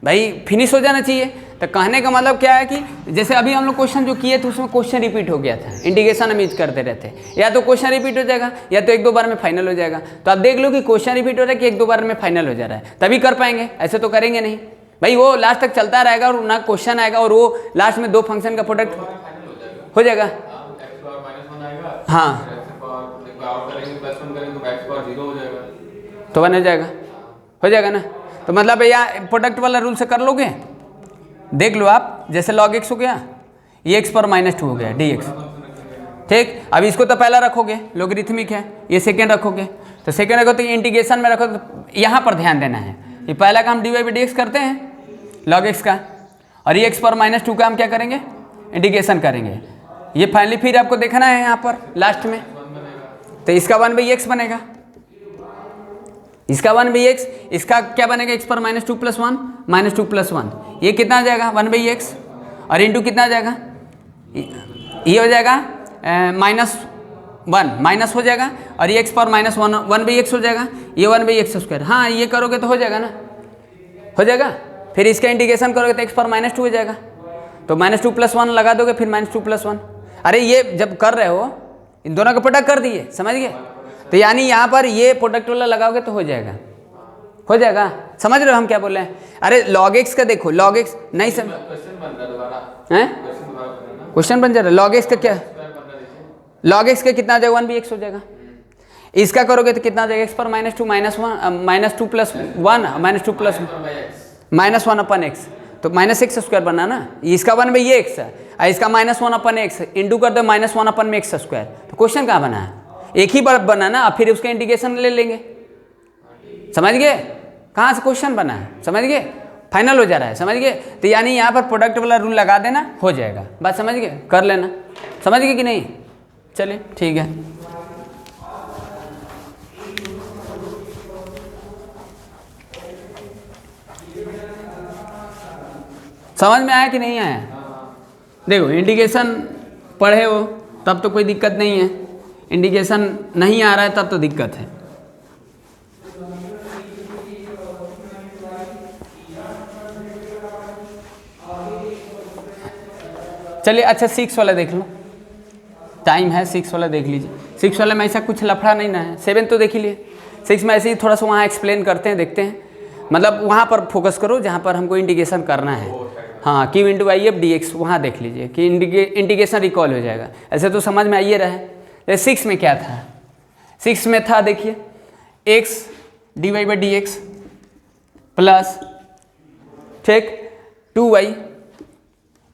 भाई, फिनिश हो जाना चाहिए। तो कहने का मतलब क्या है कि जैसे अभी हम लोग क्वेश्चन जो किए थे उसमें क्वेश्चन रिपीट हो गया था, इंटीग्रेशन हम यूज करते रहते, या तो क्वेश्चन रिपीट हो जाएगा या तो 1-2 बार में फाइनल हो जाएगा। तो आप देख लो कि क्वेश्चन रिपीट हो रहा है कि 1-2 बार में फाइनल हो जा रहा है, तभी कर पाएंगे, ऐसे तो करेंगे नहीं भाई। वो लास्ट तक चलता रहेगा और ना क्वेश्चन आएगा और वो लास्ट में 2 फंक्शन का प्रोडक्ट हो जाएगा। हाँ तो 1 हो जाएगा ना। तो मतलब भैया प्रोडक्ट वाला रूल से कर लोगे, देख लो आप, जैसे log x हो गया, ये x पर -2 हो गया dx। ठीक, अब इसको तो पहला रखोगे, लोगरिथमिक है, ये सेकेंड रखोगे, तो सेकेंड रखो तो इंटीग्रेशन में रखो, तो यहाँ पर ध्यान देना है कि पहला काम dy/dx करते हैं log x का, और ये x पर -2 का हम क्या करेंगे इंटीग्रेशन करेंगे। ये फाइनली फिर आपको देखना है यहाँ पर लास्ट में, तो इसका 1/x बनेगा, इसका 1/x, इसका क्या बनेगा x पर -2 + 1 -2 + 1, ये कितना आ जाएगा 1/x, और इंटू कितना आ जाएगा, ये हो जाएगा -1 माइनस हो जाएगा, और ये x पर -1/x हो जाएगा, ये 1/x²। हाँ ये करोगे तो हो जाएगा ना, हो जाएगा। फिर इसका इंटीग्रेशन करोगे तो x पर -2 हो जाएगा, तो -2 + 1 लगा दोगे, फिर -2 + 1। अरे ये जब कर रहे हो इन दोनों का प्रोडक्ट कर दिए, समझ गए। तो यानी यहाँ पर ये प्रोडक्ट वाला लगाओगे तो हो जाएगा, हो जाएगा। समझ रहे हो हम क्या बोल रहे हैं? अरे log x का देखो, log x नहीं समझ, क्वेश्चन बन जा रहा है। log x का क्या, log x का कितना आ जाएगा, 1 भी x हो जाएगा। इसका करोगे तो कितना आ जाएगा, x पर -2 -2 प्लस 1 -2 प्लस -1 अपन x, तो -x स्क्वायर बना ना। इसका 1 में ये x है, इसका -1 अपन x इंटू कर दो -1 अपन में x स्क्वायर, तो क्वेश्चन कहाँ बना है, एक ही बार बना ना, फिर उसका इंटीग्रेशन ले लेंगे। समझ गए कहाँ से क्वेश्चन बना है, समझ गए, फाइनल हो जा रहा है, समझ गए। तो यानी यहाँ पर प्रोडक्ट वाला रूल लगा देना, हो जाएगा। बात समझ गए, कर लेना, समझ गए कि नहीं? चलिए ठीक है। समझ में आया कि नहीं आया? देखो इंटीग्रेशन पढ़े हो तब तो कोई दिक्कत नहीं है, इंटीग्रेशन नहीं आ रहा है तब तो दिक्कत है। चलिए अच्छा 6 वाला देख लो, टाइम है, 6 वाला देख लीजिए। 6 वाले में ऐसा कुछ लफड़ा नहीं ना है, 7 तो देख ही लिए। 6 में ऐसे ही थोड़ा सा वहाँ एक्सप्लेन करते हैं, देखते हैं, मतलब वहाँ पर फोकस करो जहाँ पर हमको इंटीग्रेशन करना है। हाँ, Q into I F D x, वहाँ देख लीजिए कि इंटीग्रेशन रिकॉल हो जाएगा। ऐसे तो समझ में आइए रहा है। 6 में क्या था, 6 में था देखिए x dy by D x plus ठीक 2y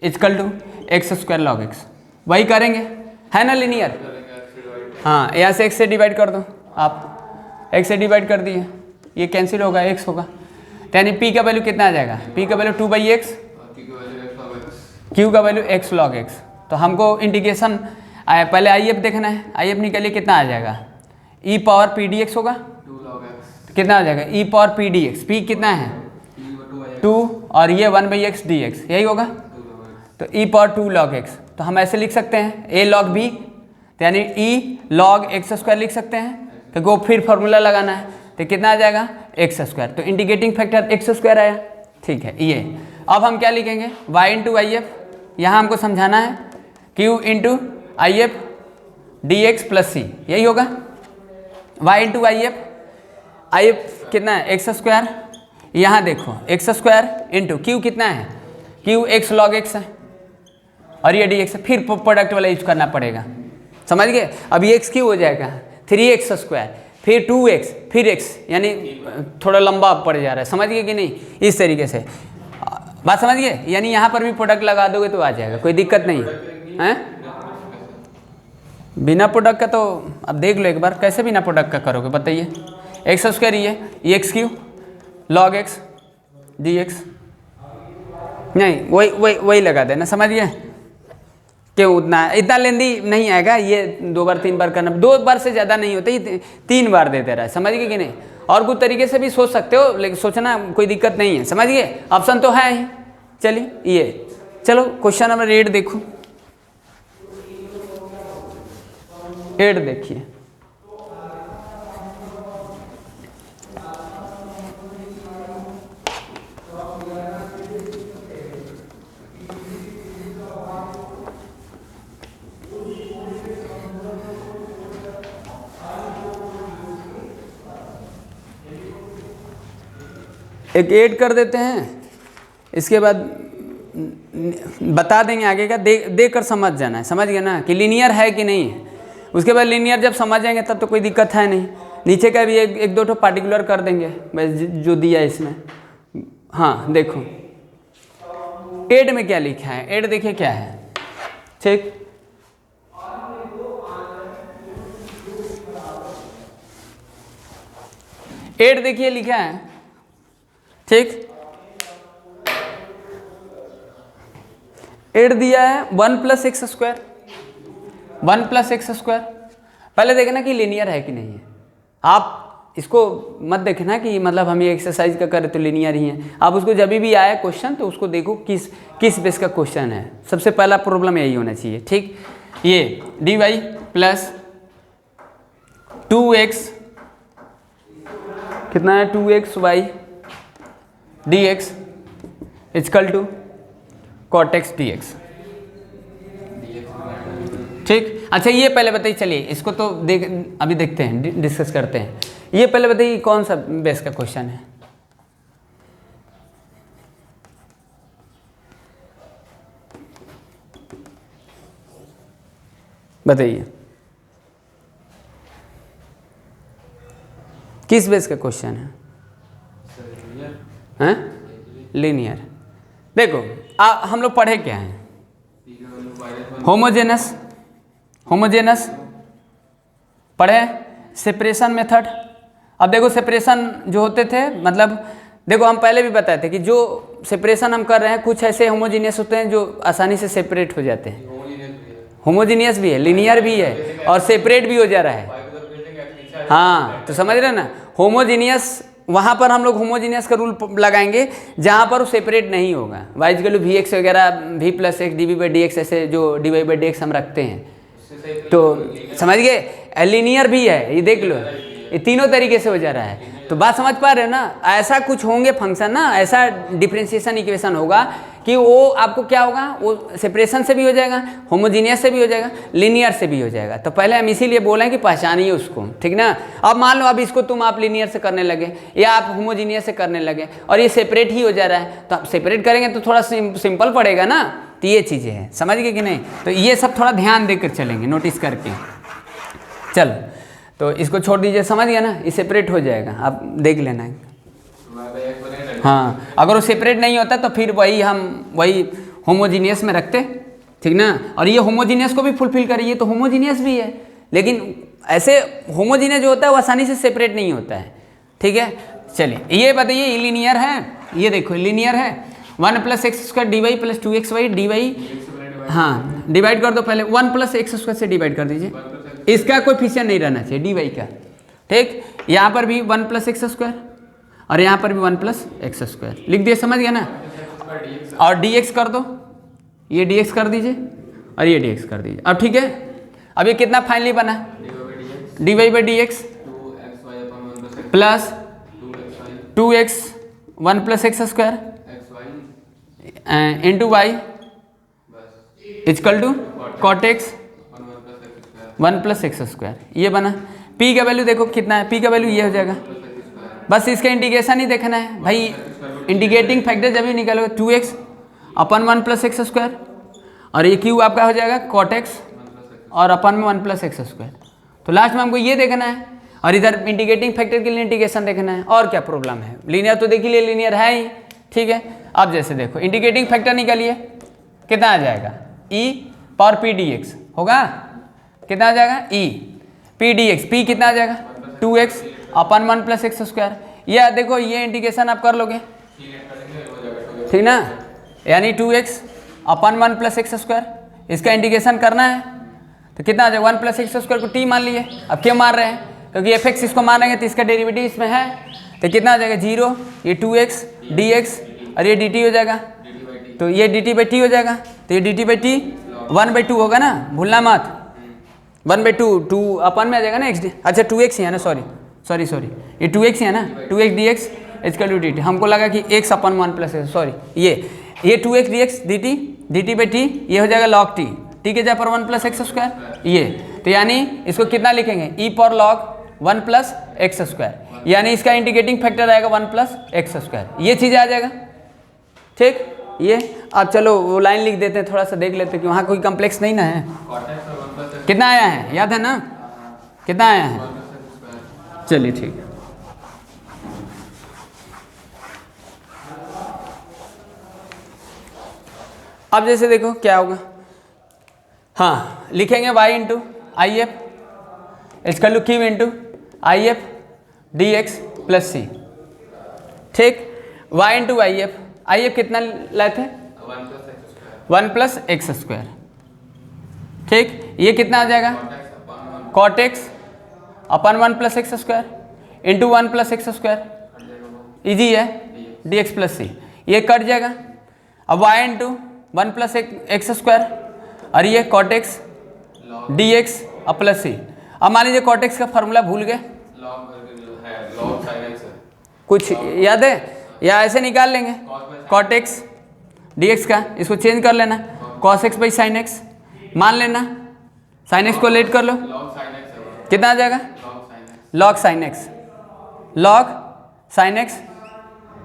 equal to x square log x, वही करेंगे, है ना लीनियर। हाँ, यहाँ से x से डिवाइड कर दो, आप x से डिवाइड कर दिए, ये कैंसिल होगा, x होगा, यानी p का वैल्यू कितना आ जाएगा, p का वैल्यू 2/x, q का वैल्यू x log x। तो हमको इंटीग्रेशन पहले आई एफ देखना है, आई एफ निकालिए, कितना आ जाएगा, e पावर p dx होगा, तो कितना आ जाएगा e power p dx, p कितना है 2 और ये 1/x dx, यही होगा, तो e पावर 2 log x। तो हम ऐसे लिख सकते हैं a log b, तो यानी e log x स्क्वायर लिख सकते हैं, तो वो फिर फॉर्मूला लगाना है, तो कितना आ जाएगा x स्क्वायर, तो इंटीग्रेटिंग फैक्टर x स्क्वायर आया, ठीक है। ये अब हम क्या लिखेंगे, y इंटू आई एफ, यहाँ हमको समझाना है q into I F D x plus C, यही होगा, y इंटू आई एफ कितना है एक्स स्क्वायर, यहाँ देखो एक्स स्क्वायर इंटू क्यू कितना है, क्यू एक्स लॉग एक्स है और ये डी एक्स है, फिर प्रोडक्ट वाला यूज करना पड़ेगा, समझ गए। अब ये एक्स क्यू हो जाएगा 3x स्क्वायर, फिर 2x, फिर x, यानी थोड़ा लंबा पड़ जा रहा है, समझ गए कि नहीं, इस तरीके से बात समझ गए। यानी यहाँ पर भी प्रोडक्ट लगा दोगे तो आ जाएगा, कोई दिक्कत नहीं है। बिना प्रोडक्ट का तो अब देख लो एक बार, कैसे बिना प्रोडक्ट का करोगे बताइए। एक्स स्क्वायर ये x Q log x D x, नहीं वही लगा देना, समझ गए। क्यों इतना लेंदी नहीं आएगा, ये 2 बार 3 बार करना, 2 बार से ज़्यादा नहीं होता, ये 3 बार देते रहा है, समझ गए कि नहीं। और कुछ तरीके से भी सोच सकते हो, लेकिन सोचना कोई दिक्कत नहीं है, समझ गए, ऑप्शन तो है ही। चलिए ये चलो क्वेश्चन नंबर 8 देखो, 8 देखिए, एक 8 कर देते हैं, इसके बाद बता देंगे आगे का, देख कर समझ जाना है, समझ गए ना, कि लीनियर है कि नहीं है। उसके बाद लीनियर जब समझ जाएंगे तब तो कोई दिक्कत है नहीं। नीचे का भी एक दो ठो पार्टिकुलर कर देंगे बस जो दिया है इसमें। हाँ देखो 8 में क्या लिखा है, 8 देखिए क्या है, ठीक, एट देखिए लिखा है, ठीक, 8 दिया है 1 + x स्क्वायर, 1 + x स्क्वायर। पहले देखना कि लीनियर है कि नहीं है, आप इसको मत देखना कि मतलब हम ये एक्सरसाइज का करें तो लीनियर ही है। आप उसको जब भी आए क्वेश्चन तो उसको देखो किस बेस का क्वेश्चन है, सबसे पहला प्रॉब्लम यही होना चाहिए, ठीक। ये dy + 2x कितना है 2xy dx = cot x dx, ठीक। अच्छा ये पहले बताइए, चलिए इसको तो अभी देखते हैं, डिस्कस करते हैं। ये पहले बताइए कौन सा बेस का क्वेश्चन है? बताइए किस बेस का क्वेश्चन है? हैं? लीनियर। देखो हम लोग पढ़े क्या हैं? होमोजेनस पढ़े, सेपरेशन मेथड। अब देखो सेपरेशन जो होते थे, मतलब देखो हम पहले भी बताए थे कि जो सेपरेशन हम कर रहे हैं कुछ ऐसे होमोजीनियस होते हैं जो आसानी से सेपरेट हो जाते हैं। होमोजीनियस भी है, लीनियर भी है, और सेपरेट भी हो जा रहा है। हाँ तो समझ रहे ना, होमोजीनियस वहाँ पर हम लोग होमोजीनियस का रूल लगाएंगे जहाँ पर वो सेपरेट नहीं होगा। वाइज गलू वी एक्स वगैरह, v plus x d v by D x, ऐसे जो d Y by D x हम रखते हैं। तो समझ गए, लीनियर भी है, ये देख लो, ये तीनों तरीके से हो जा रहा है। तो बात समझ पा रहे हो ना? ऐसा कुछ होंगे फंक्शन ना, ऐसा डिफरेंशिएशन इक्वेशन होगा कि वो आपको क्या होगा, वो सेपरेशन से भी हो जाएगा, होमोजीनियस से भी हो जाएगा, लीनियर से भी हो जाएगा। तो पहले हम इसीलिए बोलें कि पहचानिए उसको, ठीक ना। अब मान लो अब इसको आप लीनियर से करने लगे या आप होमोजीनियस से करने लगे और ये सेपरेट ही हो जा रहा है, तो आप सेपरेट करेंगे तो थोड़ा सिंपल पड़ेगा ना। तो ये चीज़ें हैं, समझ गए कि नहीं? तो ये सब थोड़ा ध्यान देकर चलेंगे, नोटिस करके। चलो तो इसको छोड़ दीजिए, समझ गया ना, ये सेपरेट हो जाएगा, आप देख लेना। हाँ अगर वो सेपरेट नहीं होता तो फिर हम वही होमोजीनियस में रखते, ठीक ना। और ये होमोजीनियस को भी फुलफिल करिए, तो होमोजीनियस भी है, लेकिन ऐसे होमोजीनियस जो होता है वो आसानी से सेपरेट नहीं होता है, ठीक है। चलिए ये बताइए, लीनियर है, ये देखो लीनियर है, 1 plus x square d y plus 2 x y d y, हाँ डिवाइड कर दो पहले, 1 प्लस एक्स स्क्वायर से डिवाइड कर दीजिए, इसका कोई फिक्शन नहीं रहना चाहिए डी वाई का, ठीक। यहाँ पर भी 1 प्लस एक्स स्क्वायर और यहाँ पर भी 1 प्लस एक्स स्क्वायर लिख दिए, समझ गया ना। और डी एक्स कर दो, ये डी एक्स कर दीजिए और ये डी एक्स कर दीजिए। अब ठीक है, अब ये कितना फाइनली बना, d Y by D x plus 2x 1 plus x square into y equal to cot x 1 plus x square, ये बना। p का वैल्यू देखो कितना है, p का वैल्यू ये हो जाएगा, बस इसका इंटीग्रेशन ही देखना है भाई। इंटीग्रेटिंग फैक्टर जब भी निकालोगे 2x अपन 1 प्लस एक्स स्क्वायर और ये क्यू आपका हो जाएगा कॉट एक्स और अपन में 1 प्लस एक्स स्क्वायर। तो लास्ट में हमको ये देखना है और इधर इंटीग्रेटिंग फैक्टर के लिए इंटीग्रेशन देखना है। और क्या प्रॉब्लम है, लीनियर तो देख लिए, लीनियर है ही, ठीक है। अब जैसे देखो इंटीग्रेटिंग फैक्टर निकालिए, कितना आ जाएगा, e पावर p dx होगा, कितना आ जाएगा e p dx, p कितना आ जाएगा 2x अपन 1 प्लस एक्स स्क्वायर। या देखो ये इंटीग्रेशन आप कर लोगे, ठीक ना, यानी 2x अपन 1 प्लस एक्स स्क्वायर, इसका इंटीग्रेशन करना है तो कितना आ जाएगा, 1 प्लस एक्स स्क्वायर को t मान लिए। अब क्यों मान रहे हैं, क्योंकि f x इसको मानेंगे तो इसका डेरिवेटिव इसमें है, तो कितना आ जाएगा 0, ये 2x dx और ये dt हो जाएगा, तो ये dt बाई टी हो जाएगा, तो ये dt बाई टी 1/2 होगा ना, भूलना मत, 1/2 2 अपन में आ जाएगा ना x, अच्छा 2x ही है ना, सॉरी ये 2x ही है ना, 2x dx इसका टू dt, हमको लगा कि x अपन 1 प्लस एक्स, सॉरी ये 2x dx dt by T ये हो जाएगा log t, ठीक है, जहाँ पर 1 प्लस एक्स स्क्वायर ये, तो यानी इसको कितना लिखेंगे e पर log 1 प्लस एक्स स्क्वायर, यानी इसका इंटीग्रेटिंग फैक्टर आएगा 1 प्लस एक्स स्क्वायर, ये चीज़ आ जाएगा, ठीक। ये अब चलो वो लाइन लिख देते हैं, थोड़ा सा देख लेते हैं कि वहाँ कोई कॉम्प्लेक्स नहीं ना है। कितना आया है, याद है ना, कितना आया है, चलिए ठीक है। अब जैसे देखो क्या होगा, हाँ लिखेंगे y इंटू आई एफ इसका Q into I F D x plus C, ठीक। y इंटू आई एफ कितना लेते हैं 1 प्लस एक्स स्क्वायर, ठीक। ये कितना आ जाएगा cot x upon 1 plus x square into 1 plus x square, easy है, डी एक्स प्लस सी, ये कट जाएगा। अब y into 1 plus x square और ये कॉट एक्स डी एक्स और प्लस सी। अब मान लीजिए कॉट एक्स का फार्मूला भूल गए, कुछ याद है या ऐसे निकाल लेंगे, कॉट एक्स डी एक्स का इसको चेंज कर लेना, cos x by sine x मान लेना, साइन एक्स को लेट कर लो, कितना आ जाएगा? Log sine X, log sine X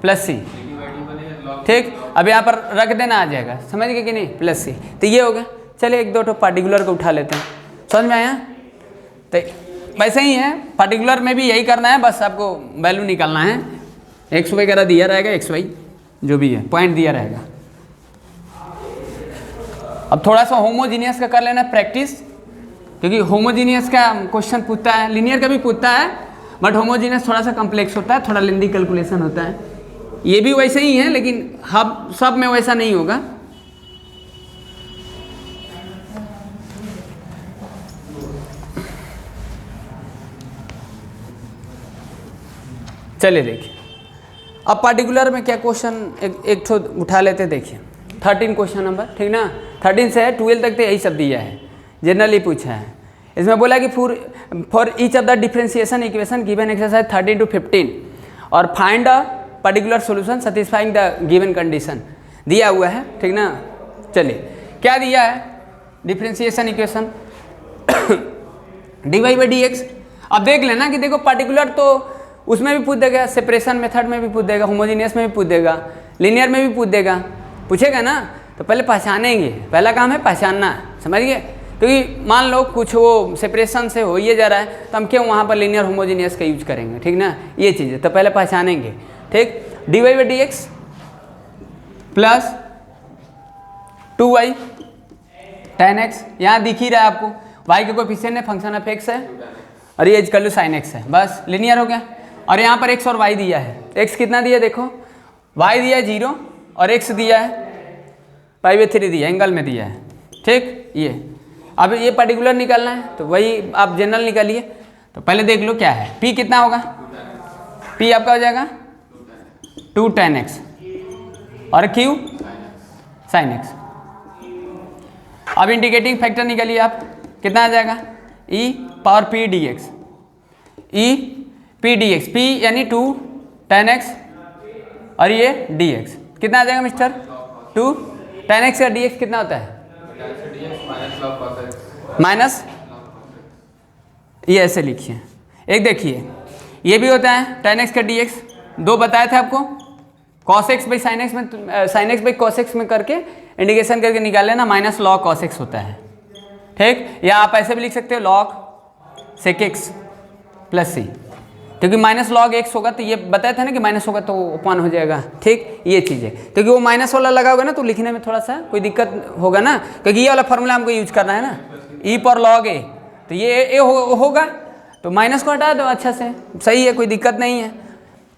plus C, ठीक। अब यहाँ पर रख देना, आ जाएगा, समझ गए कि नहीं, प्लस सी। तो ये हो गया। चलिए एक दो तो पार्टिकुलर को उठा लेते हैं, समझ में आया? तो वैसे ही है, पार्टिकुलर में भी यही करना है, बस आपको वैल्यू निकालना है। एक्स वगैरह दिया रहेगा, एक्स वाई जो भी है, पॉइंट दिया रहेगा। अब थोड़ा सा होमोजीनियस का कर लेना प्रैक्टिस, क्योंकि होमोजीनियस का क्वेश्चन पूछता है, लीनियर का भी पूछता है, बट होमोजीनियस थोड़ा सा कॉम्प्लेक्स होता है, थोड़ा लेंदी कैलकुलेशन होता है। ये भी वैसे ही है, लेकिन हम सब में वैसा नहीं होगा। चलिए देखिए, अब पार्टिकुलर में क्या क्वेश्चन एक ठो उठा लेते, देखिए 13 क्वेश्चन नंबर, ठीक ना, 13 से 12 तक तो यही सब दिया है, जनरली पूछा है। इसमें बोला कि for each of the differentiation equation given exercise 13 to 15 और find a particular solution satisfying the given condition दिया हुआ है, ठीक ना। चलिए क्या दिया है, differentiation equation dy by D x. अब देख लेना कि देखो पार्टिकुलर तो उसमें भी पूछ देगा, सेपरेशन मेथड में भी पूछ देगा, होमोजीनियस में भी पूछ देगा, लीनियर में भी पूछ देगा, पूछेगा ना। तो पहले पहचानेंगे, पहला काम है पहचानना, समझ गए। क्योंकि मान लो कुछ वो सेपरेशन से हो ये जा रहा है, तो हम क्यों वहाँ पर लीनियर होमोजीनियस का यूज करेंगे, ठीक ना। ये चीज़ है, तो पहले पहचानेंगे, ठीक। dy by D x plus 2y tan x, यहाँ दिख ही रहा है आपको, y के कोएफिशिएंट है, फंक्शन ऑफ x है, और ये इक्वल टू साइन x है, बस लीनियर हो गया। और यहाँ पर x और y दिया है, x कितना दिया देखो, y दिया है 0 और x दिया है π/3 दिया, एंगल में दिया है, ठीक। ये अब ये पर्टिकुलर निकालना है, तो वही आप जनरल निकालिए। तो पहले देख लो क्या है, p कितना होगा, p आपका हो जाएगा 2 tan x और q sin x। अब इंटीग्रेटिंग फैक्टर निकालिए आप, कितना आ जाएगा, e power p dx, e p dx, p यानी 2 tan x और ये dx कितना आ जाएगा मिस्टर, 2 tan x का dx कितना होता है, माइनस, ये ऐसे लिखिए। एक देखिए ये भी होता है tan x का dx, दो बताए थे आपको, cos x by sin x में, sin x by cos x में करके इंटीग्रेशन करके निकाल लेना, माइनस log cos x होता है, ठीक। या आप ऐसे भी लिख सकते हो log sec x प्लस सी, क्योंकि माइनस लॉग एक्स होगा, तो ये बताया था ना कि माइनस होगा तो अपन हो जाएगा, ठीक। ये चीज़ है, क्योंकि वो माइनस वाला लगा होगा ना, तो लिखने में थोड़ा सा कोई दिक्कत होगा ना, क्योंकि ये वाला फॉर्मूला हमको यूज करना है ना, ई पर लॉग ए, तो ये ए होगा, तो माइनस को हटा दो, अच्छा से सही है, कोई दिक्कत नहीं है।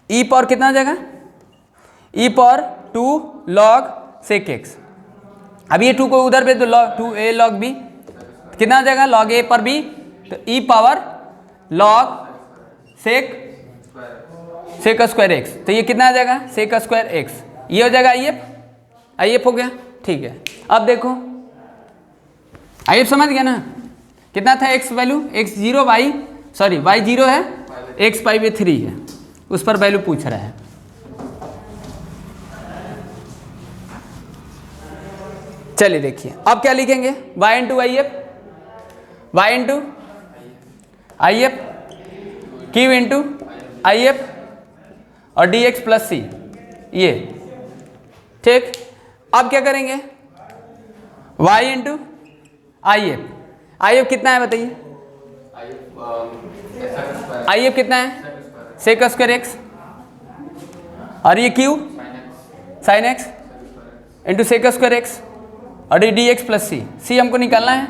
ई पर कितना हो जाएगा, ई पर 2 log sec x, अब ये 2 को उधर भेज दो, log 2a log b, कितना हो जाएगा log a पर b, तो e power log sec square x, तो ये कितना आ जाएगा सेक स्क्वायर एक्स, ये हो जाएगा आई एफ हो गया, ठीक है। अब देखो आई एफ समझ गया ना, कितना था x value, x 0 y sorry y 0 है, एक्स π/3 है, उस पर वैल्यू पूछ रहा है। चलिए देखिए अब क्या लिखेंगे, y into I F, y into I F, q into I F और डी एक्स प्लस सी, ये ठीक। अब क्या करेंगे, y इंटू आई एफ कितना है बताइए, आई एफ कितना है सेक स्क्वायर एक्स, और ये q sine x into sec square x और ये डी एक्स प्लस सी हमको निकालना है,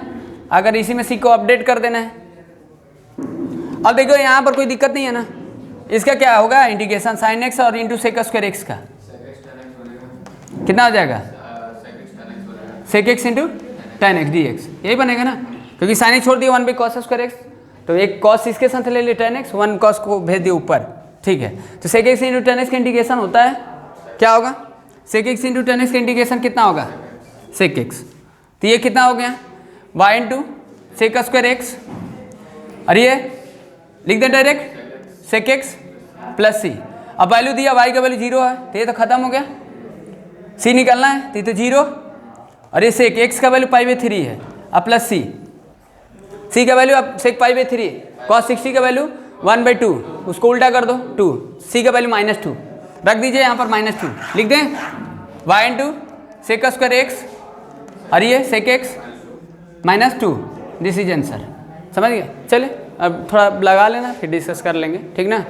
अगर इसी में सी को अपडेट कर देना है। अब देखो यहाँ पर कोई दिक्कत नहीं है ना, इसका क्या होगा इंटीग्रेशन साइन एक्स और इंटू सेक स्क्वायर एक्स का कितना हो जाएगा, sec x into tan x D x, यही बनेगा ना, क्योंकि साइन एक्स छोड़ दिया 1 बाई कॉस स्क्वायर एक्स, तो एक कॉस इसके साथ ले लिया टेन एक्स, 1 कॉस को भेज दिया ऊपर, ठीक है। तो sec x into tan x का इंटीग्रेशन होता है, क्या होगा sec x into tan x का इंटीग्रेशन कितना होगा सेक एक्स, तो ये कितना हो गया y into sec square x, और ये लिख दे direct sec x plus c. अब वैल्यू दिया y का वैल्यू 0 है, तो ये तो खत्म हो गया, c निकालना है, तो ये तो 0 और ये सेक x का वैल्यू π/3 है, अब प्लस सी, सी का वैल्यू आप सेक पाई बाई 3, कॉस 60 का वैल्यू 1/2, उसको उल्टा कर दो 2, सी का वैल्यू -2 रख दीजिए यहाँ पर -2 लिख दें, y into sec square x और ये sec x -2, this is answer. समझ गए? चले अब थोड़ा लगा लेना फिर डिस्कस कर लेंगे, ठीक ना।